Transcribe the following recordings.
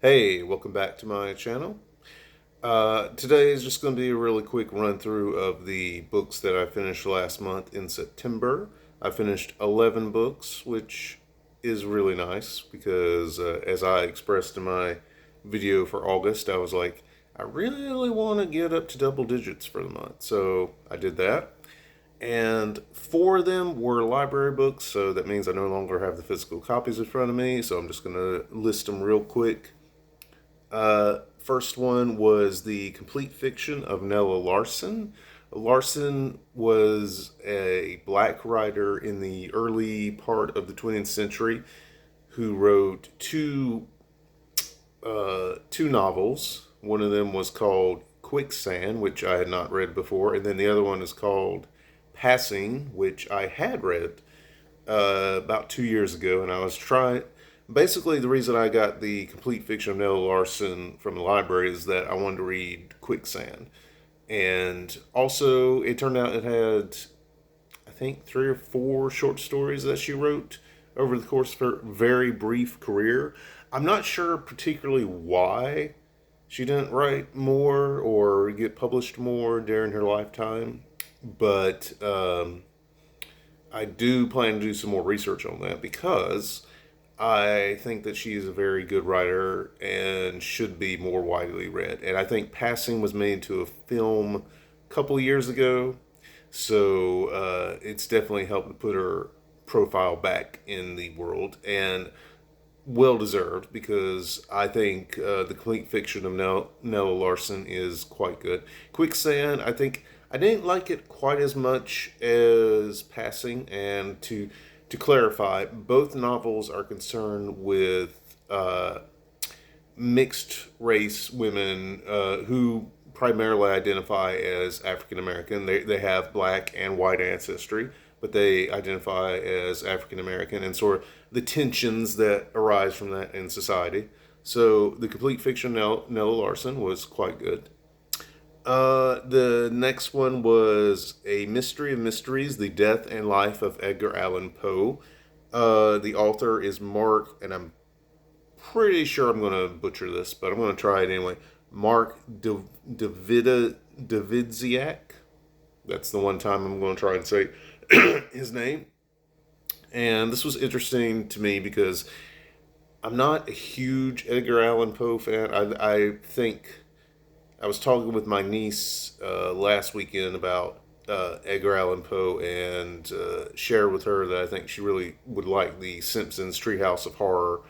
Hey, welcome back to my channel. Today is just going to be a really quick run through of the books that I finished last month in September. I finished 11 books, which is really nice because as I expressed in my video for August, I was like, I really want to get up to double digits for the month. So I did that. And four of them were library books, so that means I no longer have the physical copies in front of me. So I'm just going to list them real quick. First one was The Complete Fiction of Nella Larsen. Larsen was a black writer in the early part of the 20th century who wrote two novels. One of them was called Quicksand, which I had not read before, and then the other one is called Passing, which I had read about 2 years ago, and I was trying. Basically, the reason I got the complete fiction of Nella Larsen from the library is that I wanted to read Quicksand, and also it turned out it had, I think, three or four short stories that she wrote over the course of her very brief career. I'm not sure particularly why she didn't write more or get published more during her lifetime, but I do plan to do some more research on that because I think that she is a very good writer and should be more widely read. And I think Passing was made into a film a couple years ago, so it's definitely helped to put her profile back in the world and well deserved because I think the complete fiction of Nella Larsen is quite good. Quicksand, I think I didn't like it quite as much as Passing, and to clarify, both novels are concerned with mixed race women who primarily identify as African American. They have black and white ancestry, but they identify as African American, and sort of the tensions that arise from that in society. So the complete fiction Nella Larsen was quite good. The next one was A Mystery of Mysteries: The Death and Life of Edgar Allan Poe. The author is Mark, and I'm pretty sure I'm going to butcher this, but I'm going to try it anyway. Mark Davidziak. That's the one time I'm going to try and say his name. And this was interesting to me because I'm not a huge Edgar Allan Poe fan. I think I was talking with my niece last weekend about Edgar Allan Poe and shared with her that I think she really would like the Simpsons Treehouse of Horror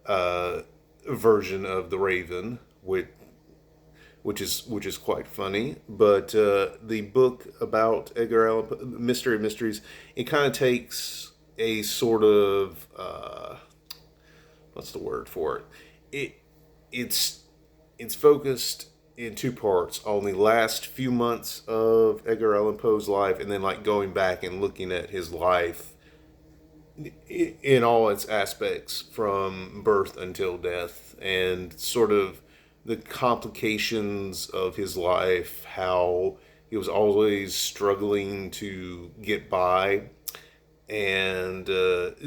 uh, version of The Raven, which is quite funny. But the book about Edgar Allan Poe, Mystery of Mysteries, it kind of takes a sort of what's the word for it? It it's it's focused in two parts on the last few months of Edgar Allan Poe's life, and then like going back and looking at his life in all its aspects from birth until death, and sort of the complications of his life, how he was always struggling to get by, and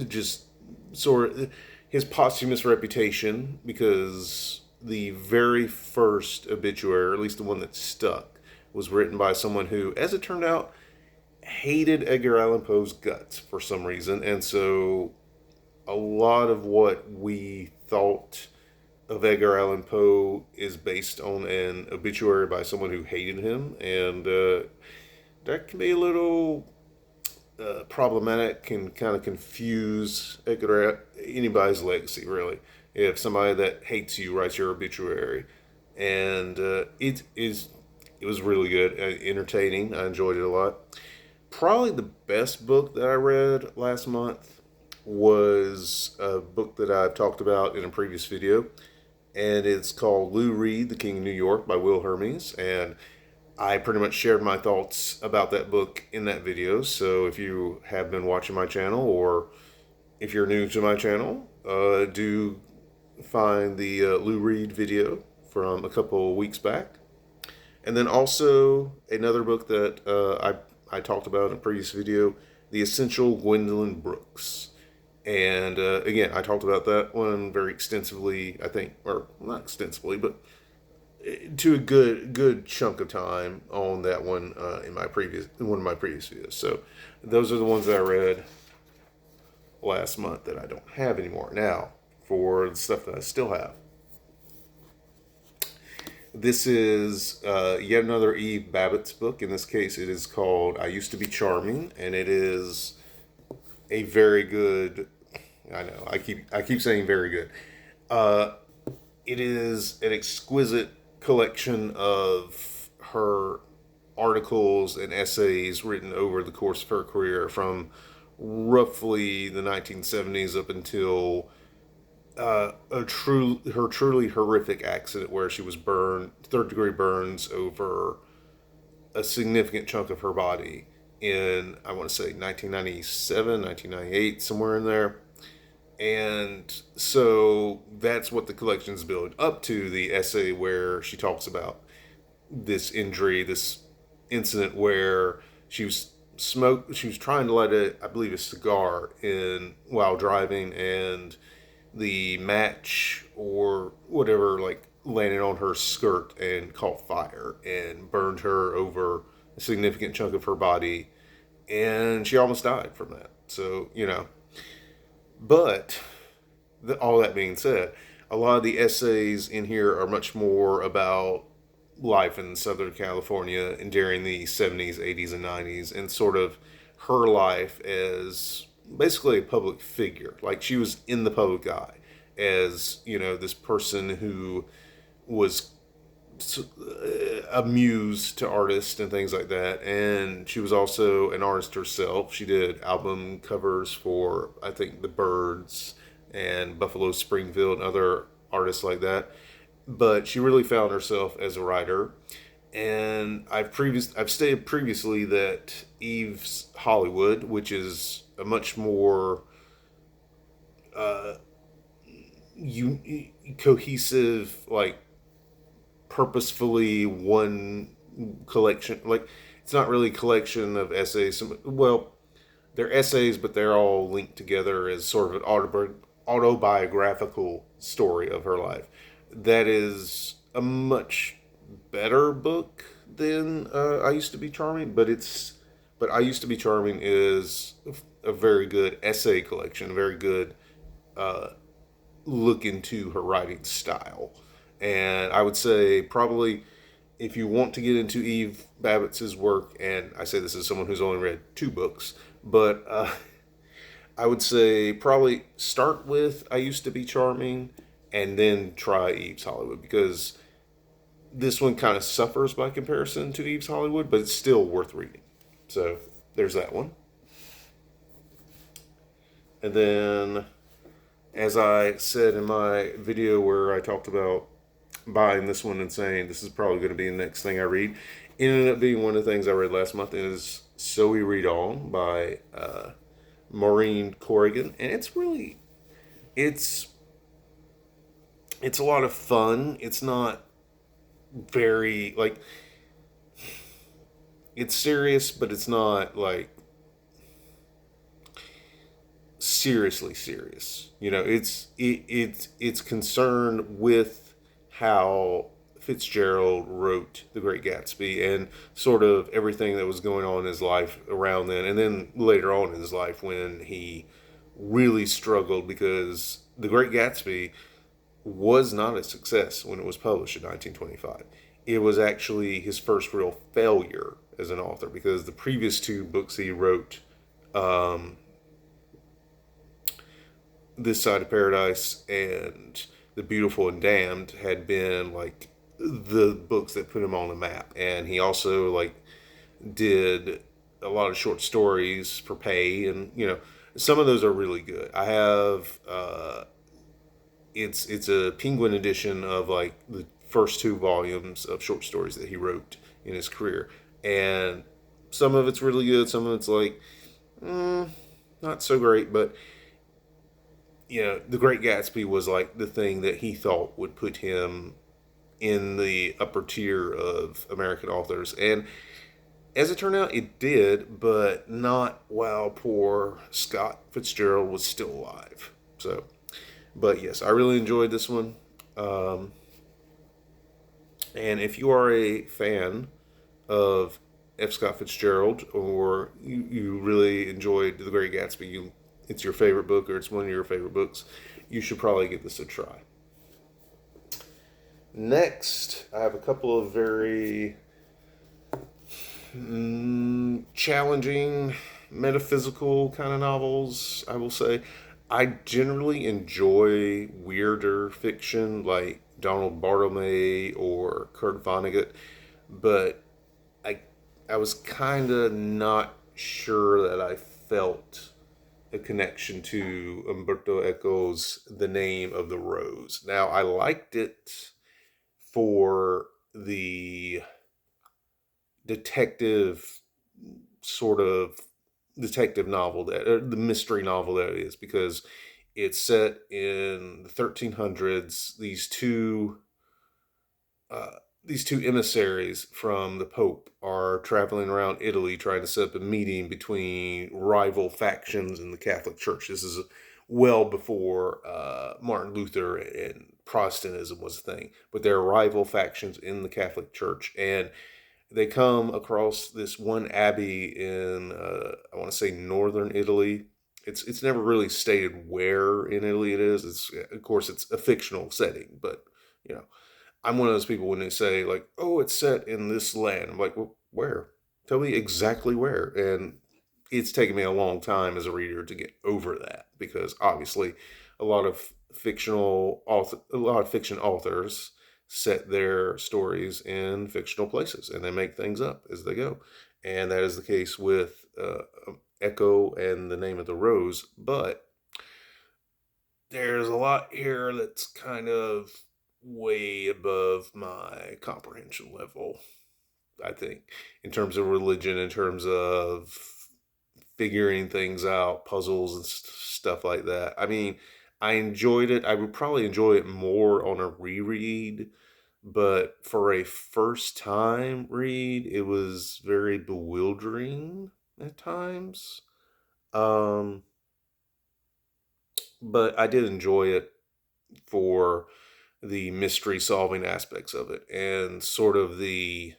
just sort of his posthumous reputation, because the very first obituary, or at least the one that stuck, was written by someone who, as it turned out, hated Edgar Allan Poe's guts for some reason. And so a lot of what we thought of Edgar Allan Poe is based on an obituary by someone who hated him. And that can be a little problematic, can kind of confuse anybody's legacy, really. If somebody that hates you writes your obituary, and it was really good, entertaining. I enjoyed it a lot. Probably the best book that I read last month was a book that I've talked about in a previous video, and it's called Lou Reed, The King of New York by Will Hermes. And I pretty much shared my thoughts about that book in that video. So if you have been watching my channel, or if you're new to my channel, do find the Lou Reed video from a couple of weeks back. And then also another book that I talked about in a previous video, The Essential Gwendolyn Brooks. And again, I talked about that one very extensively, I think, or not extensively, but to a good chunk of time on that one in one of my previous videos. So those are the ones that I read last month that I don't have anymore. Now, for the stuff that I still have, this is yet another Eve Babbitt's book. In this case, it is called "I Used to Be Charming," and it is a very good. I know I keep saying very good. Uh, it is an exquisite collection of her articles and essays written over the course of her career from roughly the 1970s up until her truly horrific accident where she was burned, third degree burns over a significant chunk of her body in, I want to say, 1997, 1998, somewhere in there. And so that's what the collection's build up to, the essay where she talks about this injury, this incident where she was trying to light I believe a cigar in while driving, and the match or whatever like landed on her skirt and caught fire and burned her over a significant chunk of her body, and she almost died from that. So, but all that being said, a lot of the essays in here are much more about life in Southern California and during the 70s, 80s, and 90s, and sort of her life as basically a public figure. Like, she was in the public eye as, this person who was a muse to artists and things like that. And she was also an artist herself. She did album covers for, I think, the Byrds and Buffalo Springfield and other artists like that. But she really found herself as a writer. And I've stated previously that Eve's Hollywood, which is a much more cohesive, like purposefully one collection. Like, it's not really a collection of essays. Well, they're essays, but they're all linked together as sort of an autobiographical story of her life. That is a much better book than I Used to Be Charming, but I Used to Be Charming is a very good essay collection, a very good uh, look into her writing style. And I would say probably if you want to get into Eve Babbitt's work, and I say this as someone who's only read two books, but I would say probably start with I Used to Be Charming and then try Eve's Hollywood, because this one kind of suffers by comparison to Eve's Hollywood, but it's still worth reading. So there's that one. And then, as I said in my video where I talked about buying this one and saying this is probably going to be the next thing I read, it ended up being one of the things I read last month. It is So We Read On by Maureen Corrigan, and it's it's a lot of fun. It's not very like it's serious, but it's not like seriously serious. It's concerned with how Fitzgerald wrote The Great Gatsby and sort of everything that was going on in his life around then, and then later on in his life when he really struggled because The Great Gatsby was not a success when it was published in 1925. It was actually his first real failure as an author, because the previous two books he wrote, um, This Side of Paradise and The Beautiful and Damned, had been like the books that put him on the map. And he also like did a lot of short stories for pay, and some of those are really good. I have it's a Penguin edition of like the first two volumes of short stories that he wrote in his career, and some of it's really good, some of it's like not so great. But The Great Gatsby was like the thing that he thought would put him in the upper tier of American authors. And As it turned out, it did, but not while poor Scott Fitzgerald was still alive. So, but yes, I really enjoyed this one. Um, and if you are a fan of F. Scott Fitzgerald, or you really enjoyed The Great Gatsby, it's your favorite book, or it's one of your favorite books, you should probably give this a try. Next, I have a couple of very challenging, metaphysical kind of novels, I will say. I generally enjoy weirder fiction like Donald Bartlemy or Kurt Vonnegut, but I I was kind of not sure that I felt a connection to Umberto Eco's The Name of the Rose. Now, I liked it for the detective sort of detective novel that, or the mystery novel that it is, because it's set in the 1300s. Uh, these two emissaries from the Pope are traveling around Italy trying to set up a meeting between rival factions in the Catholic Church. This is well before Martin Luther and Protestantism was a thing, but there are rival factions in the Catholic Church, and they come across this one abbey in I want to say northern Italy. It's never really stated where in Italy it is. It's, of course, it's a fictional setting, but you know, I'm one of those people when they say like, "Oh, it's set in this land." I'm like, "Well, where? Tell me exactly where." And it's taken me a long time as a reader to get over that, because obviously a lot of fiction authors set their stories in fictional places and they make things up as they go. And that is the case with Echo and The Name of the Rose. But there's a lot here that's kind of way above my comprehension level, I think, in terms of religion, in terms of figuring things out, puzzles and stuff like that. I mean, I enjoyed it. I would probably enjoy it more on a reread, but for a first time read, it was very bewildering at times. Um, but I did enjoy it for the mystery solving aspects of it and sort of the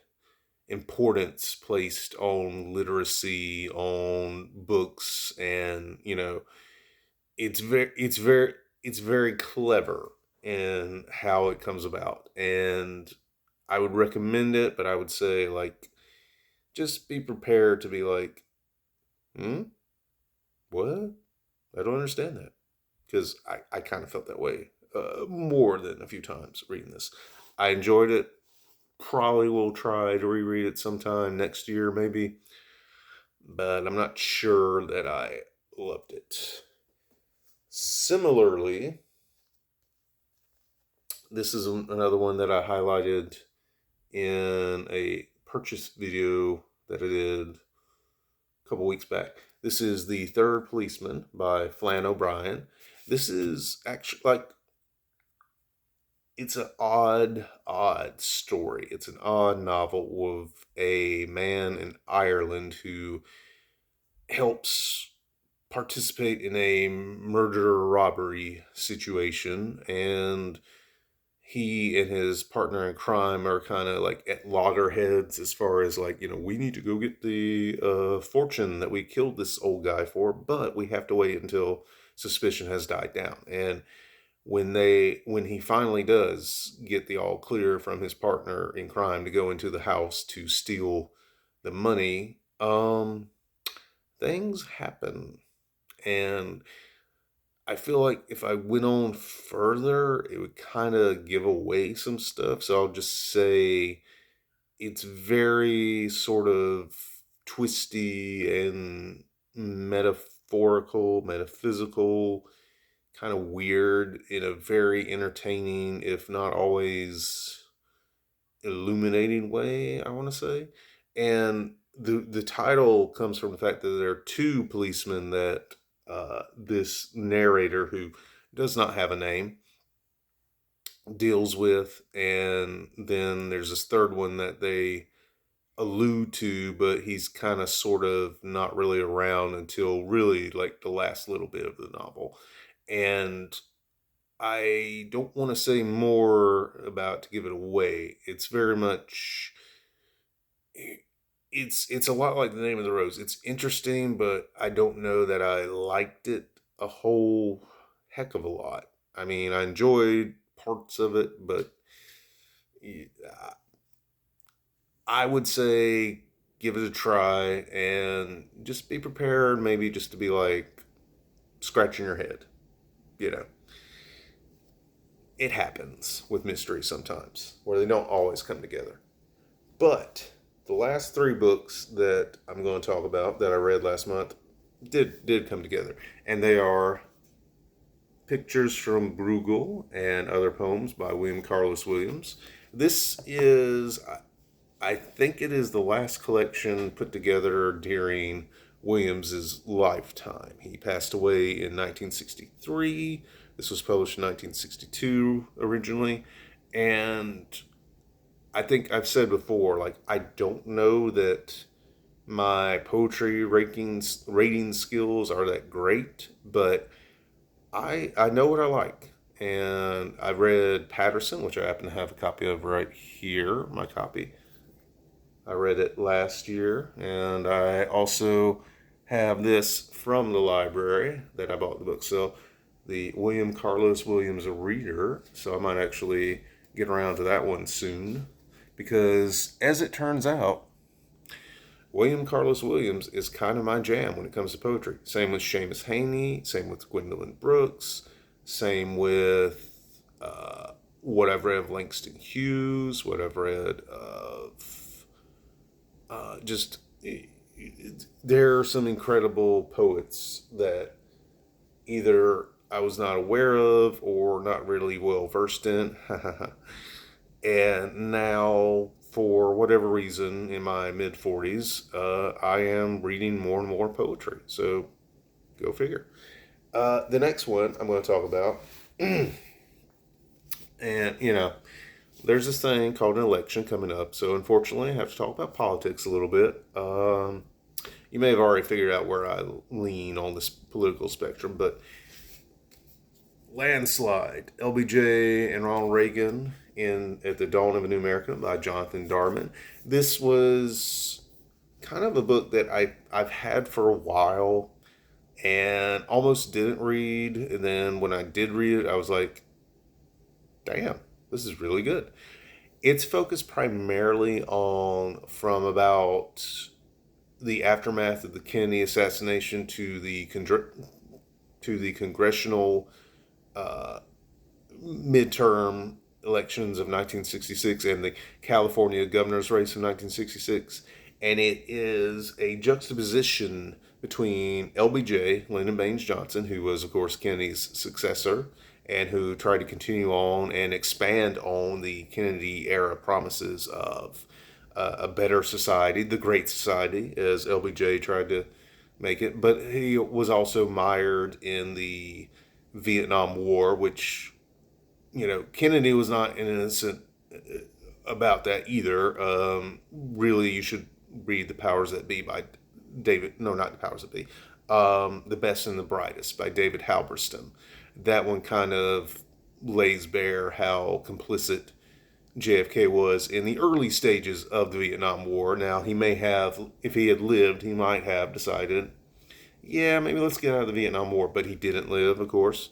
importance placed on literacy, on books, and it's very clever in how it comes about, and I would recommend it. But I would say, like, just be prepared to be like, hmm, what? I don't understand that, because I kind of felt that way more than a few times reading this. I enjoyed it. Probably will try to reread it sometime next year, maybe, but I'm not sure that I loved it. Similarly, this is another one that I highlighted in a purchase video that I did a couple weeks back. This is The Third Policeman by Flann O'Brien. This is actually like, it's an odd story. It's an odd novel of a man in Ireland who helps participate in a murder robbery situation, and he and his partner in crime are kind of like at loggerheads as far as like, we need to go get the fortune that we killed this old guy for, but we have to wait until suspicion has died down. And when he finally does get the all clear from his partner in crime to go into the house to steal the money, things happen. And I feel like if I went on further, it would kind of give away some stuff. So I'll just say it's very sort of twisty and metaphorical, metaphysical, kind of weird in a very entertaining, if not always illuminating way, I want to say. And the title comes from the fact that there are two policemen that this narrator, who does not have a name, deals with, and then there's this third one that they allude to, but he's kind of sort of not really around until really like the last little bit of the novel. And I don't want to say more about to give it away. It's very much it's a lot like The Name of the Rose. It's interesting, but I don't know that I liked it a whole heck of a lot. I mean, I enjoyed parts of it, but yeah, I would say give it a try and just be prepared, maybe just to be like scratching your head. You know, it happens with mysteries sometimes where they don't always come together. But the last three books that I'm going to talk about that I read last month did come together, and they are Pictures from Bruegel and Other Poems by William Carlos Williams. This is, I think, it is the last collection put together during Williams's lifetime. He passed away in 1963. This was published in 1962 originally, and I think I've said before, like I don't know that my poetry rating skills are that great, but I know what I like. And I read Patterson, which I happen to have a copy of right here, my copy. I read it last year, and I also have this from the library that I bought the book. So the William Carlos Williams Reader. So I might actually get around to that one soon, because as it turns out, William Carlos Williams is kind of my jam when it comes to poetry. Same with Seamus Haney, same with Gwendolyn Brooks, same with what I've read of Langston Hughes, what I've read of just. There are some incredible poets that either I was not aware of or not really well versed in. And now, for whatever reason, in my mid 40s, I am reading more and more poetry. So go figure. The next one I'm going to talk about, and there's this thing called an election coming up. So unfortunately, I have to talk about politics a little bit. You may have already figured out where I lean on this political spectrum, but Landslide, LBJ and Ronald Reagan in At the Dawn of a New America by Jonathan Darman. This was kind of a book that I've had for a while and almost didn't read. And then when I did read it, I was like, damn, this is really good. It's focused primarily on from about the aftermath of the Kennedy assassination to the congressional midterm elections of 1966 and the California governor's race of 1966. And it is a juxtaposition between LBJ, Lyndon Baines Johnson, who was, of course, Kennedy's successor and who tried to continue on and expand on the Kennedy era promises of a better society, the Great Society, as LBJ tried to make it. But he was also mired in the Vietnam War, which, Kennedy was not innocent about that either. Really, you should read The Powers That Be by David, no, not The Powers That Be, The Best and the Brightest by David Halberstam. That one kind of lays bare how complicit JFK was in the early stages of the Vietnam War. Now, he may have, if he had lived, he might have decided, yeah, maybe let's get out of the Vietnam War, but he didn't live, of course.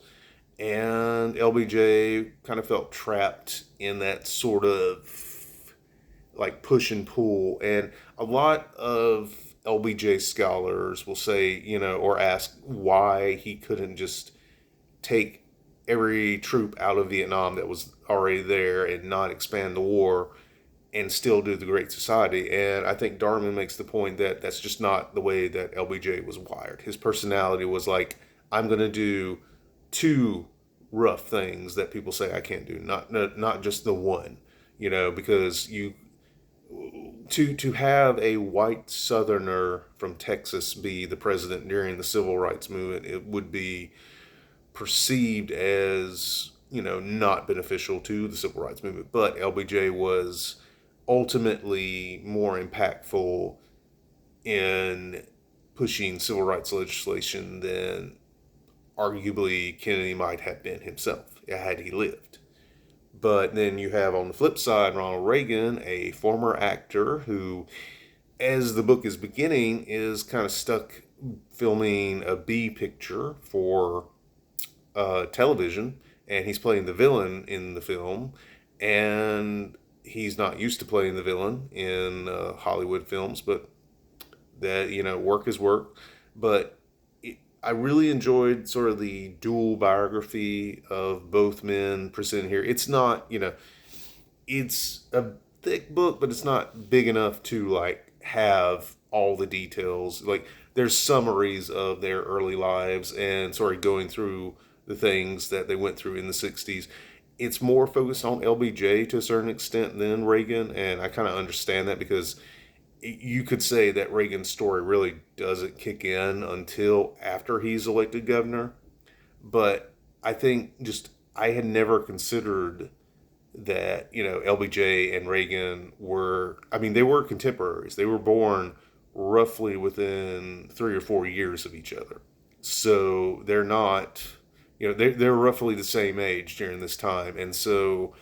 And LBJ kind of felt trapped in that sort of like push and pull. And a lot of LBJ scholars will say, or ask why he couldn't just take every troop out of Vietnam that was already there and not expand the war and still do the Great Society. And I think Darman makes the point that that's just not the way that LBJ was wired. His personality was like, I'm going to do two rough things that people say I can't do, not just the one, because to have a white Southerner from Texas be the president during the Civil Rights Movement, it would be perceived as not beneficial to the Civil Rights Movement. But LBJ was ultimately more impactful in pushing civil rights legislation than arguably Kennedy might have been himself had he lived. But then you have on the flip side Ronald Reagan, a former actor who, as the book is beginning, is kind of stuck filming a B picture for television, and he's playing the villain in the film, and he's not used to playing the villain in Hollywood films, but that, work is work. But I really enjoyed sort of the dual biography of both men presented here. It's not, it's a thick book, but it's not big enough to like have all the details. Like there's summaries of their early lives and sort of going through the things that they went through in the 60s. It's more focused on LBJ to a certain extent than Reagan, and I kind of understand that because you could say that Reagan's story really doesn't kick in until after he's elected governor. But I think just I had never considered that, LBJ and Reagan were, I mean, they were contemporaries. They were born roughly within 3 or 4 years of each other. So they're not, they're roughly the same age during this time. And so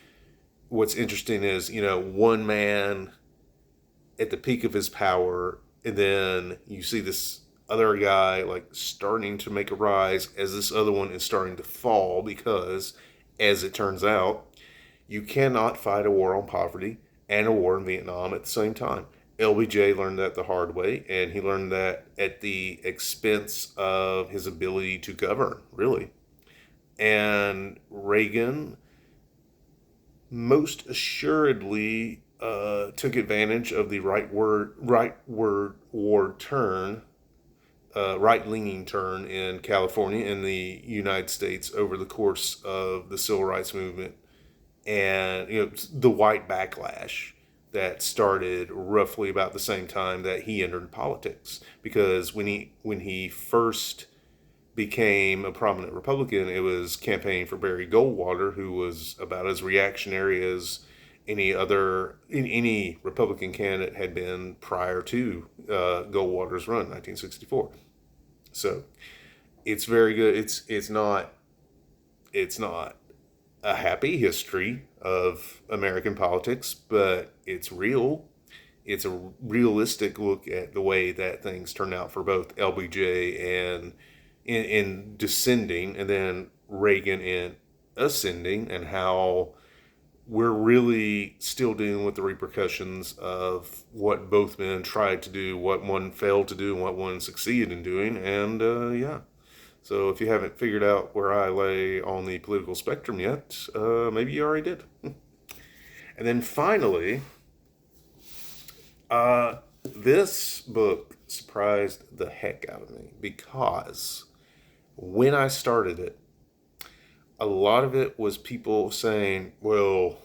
what's interesting is, one man at the peak of his power, and then you see this other guy like starting to make a rise as this other one is starting to fall because, as it turns out, you cannot fight a war on poverty and a war in Vietnam at the same time. LBJ learned that the hard way, and he learned that at the expense of his ability to govern, really. And Reagan most assuredly took advantage of the right-leaning turn in California in the United States over the course of the civil rights movement, and the white backlash that started roughly about the same time that he entered politics. Because when he first became a prominent Republican, it was campaigning for Barry Goldwater, who was about as reactionary as any Republican candidate had been prior to Goldwater's run in 1964. So it's very good. It's not a happy history of American politics, but it's real. It's a realistic look at the way that things turned out for both LBJ and in descending, and then Reagan in ascending, and how we're really still dealing with the repercussions of what both men tried to do, what one failed to do, and what one succeeded in doing. And yeah. So if you haven't figured out where I lay on the political spectrum yet, maybe you already did. And then finally, this book surprised the heck out of me because when I started it, a lot of it was people saying, well,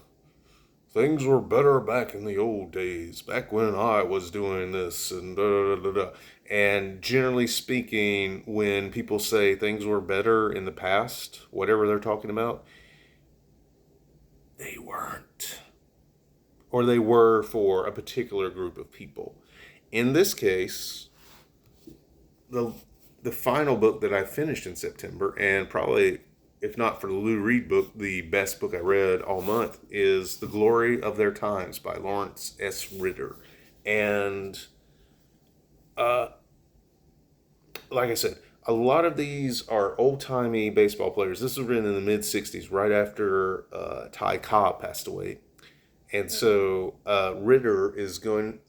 things were better back in the old days, back when I was doing this, and da da da da. And generally speaking, when people say things were better in the past, whatever they're talking about, they weren't. Or they were for a particular group of people. In this case, the final book that I finished in September, and probably, if not for the Lou Reed book, the best book I read all month, is The Glory of Their Times by Lawrence S. Ritter. And like I said, a lot of these are old-timey baseball players. This was written in the mid-'60s, right after Ty Cobb passed away. And so Ritter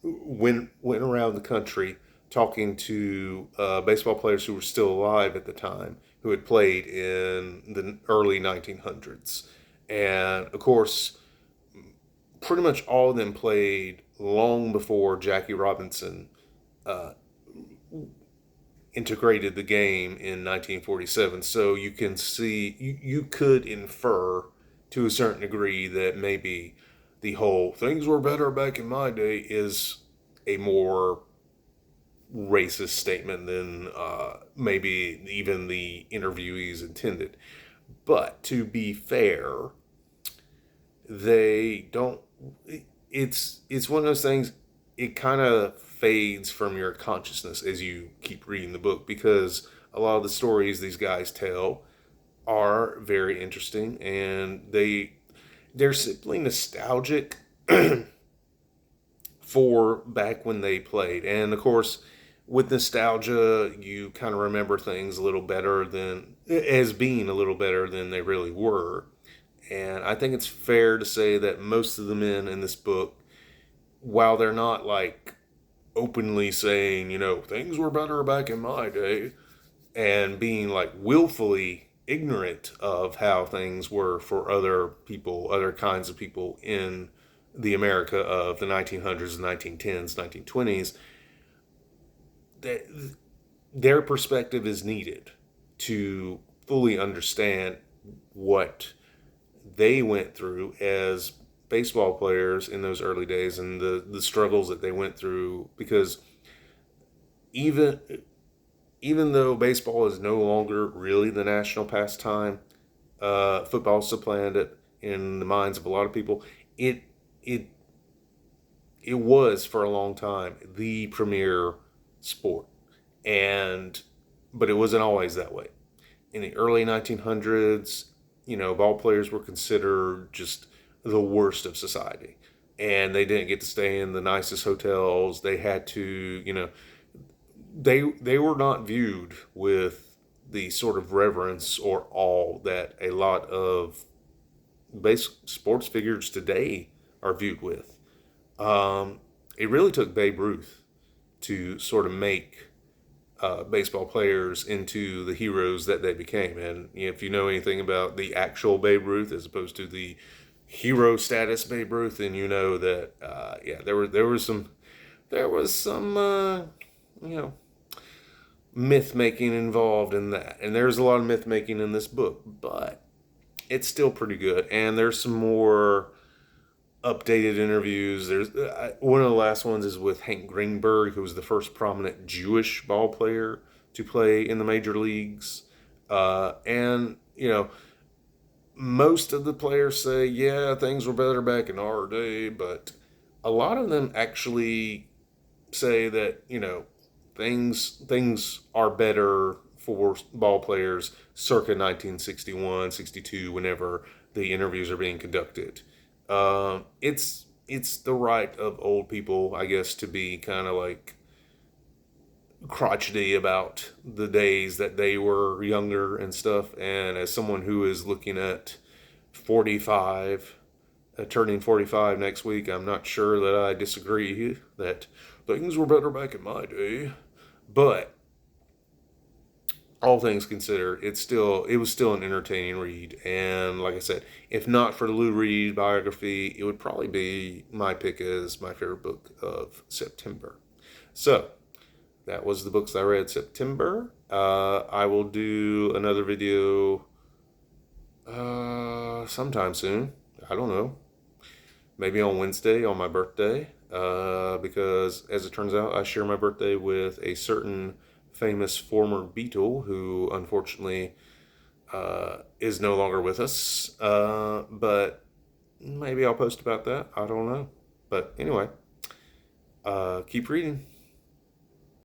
went around the country talking to baseball players who were still alive at the time, who had played in the early 1900s. And of course, pretty much all of them played long before Jackie Robinson integrated the game in 1947. So you can see, you could infer to a certain degree that maybe the whole things were better back in my day is a more racist statement than maybe even the interviewees intended. But to be fair, they don't. it's one of those things. It kind of fades from your consciousness as you keep reading the book, because a lot of the stories these guys tell are very interesting, and they're simply nostalgic for back when they played. And of course, with nostalgia, you kind of remember things a little better than as being a little better than they really were. And I think it's fair to say that most of the men in this book, while they're not like openly saying, things were better back in my day, and being like willfully ignorant of how things were for other people, other kinds of people in the America of the 1900s, 1910s, 1920s, that their perspective is needed to fully understand what they went through as baseball players in those early days, and the struggles that they went through. Because even even though baseball is no longer really the national pastime, football supplanted it in the minds of a lot of people. It it it was for a long time the premier sport, and but it wasn't always that way. In the early 1900s, ball players were considered just the worst of society, and they didn't get to stay in the nicest hotels. They had to, they were not viewed with the sort of reverence or awe that a lot of base sports figures today are viewed with. It really took Babe Ruth to sort of make baseball players into the heroes that they became. And if you know anything about the actual Babe Ruth as opposed to the hero status Babe Ruth, then you know that yeah, there was some myth making involved in that, and there's a lot of myth making in this book, but it's still pretty good. And there's some more updated interviews. There's one of the last ones is with Hank Greenberg, who was the first prominent Jewish ball player to play in the major leagues. And most of the players say, yeah, things were better back in our day, but a lot of them actually say that things are better for ball players circa 1961, 62, whenever the interviews are being conducted. It's the right of old people, I guess, to be kind of like crotchety about the days that they were younger and stuff. And as someone who is looking at 45, turning 45 next week, I'm not sure that I disagree that things were better back in my day. But all things considered, it was still an entertaining read. And like I said, if not for the Lou Reed biography, it would probably be my pick as my favorite book of September. So that was the books I read September. I will do another video sometime soon. I don't know. Maybe on Wednesday on my birthday. Because as it turns out, I share my birthday with a certain famous former Beatle who unfortunately is no longer with us. But maybe I'll post about that. I don't know. But anyway, keep reading.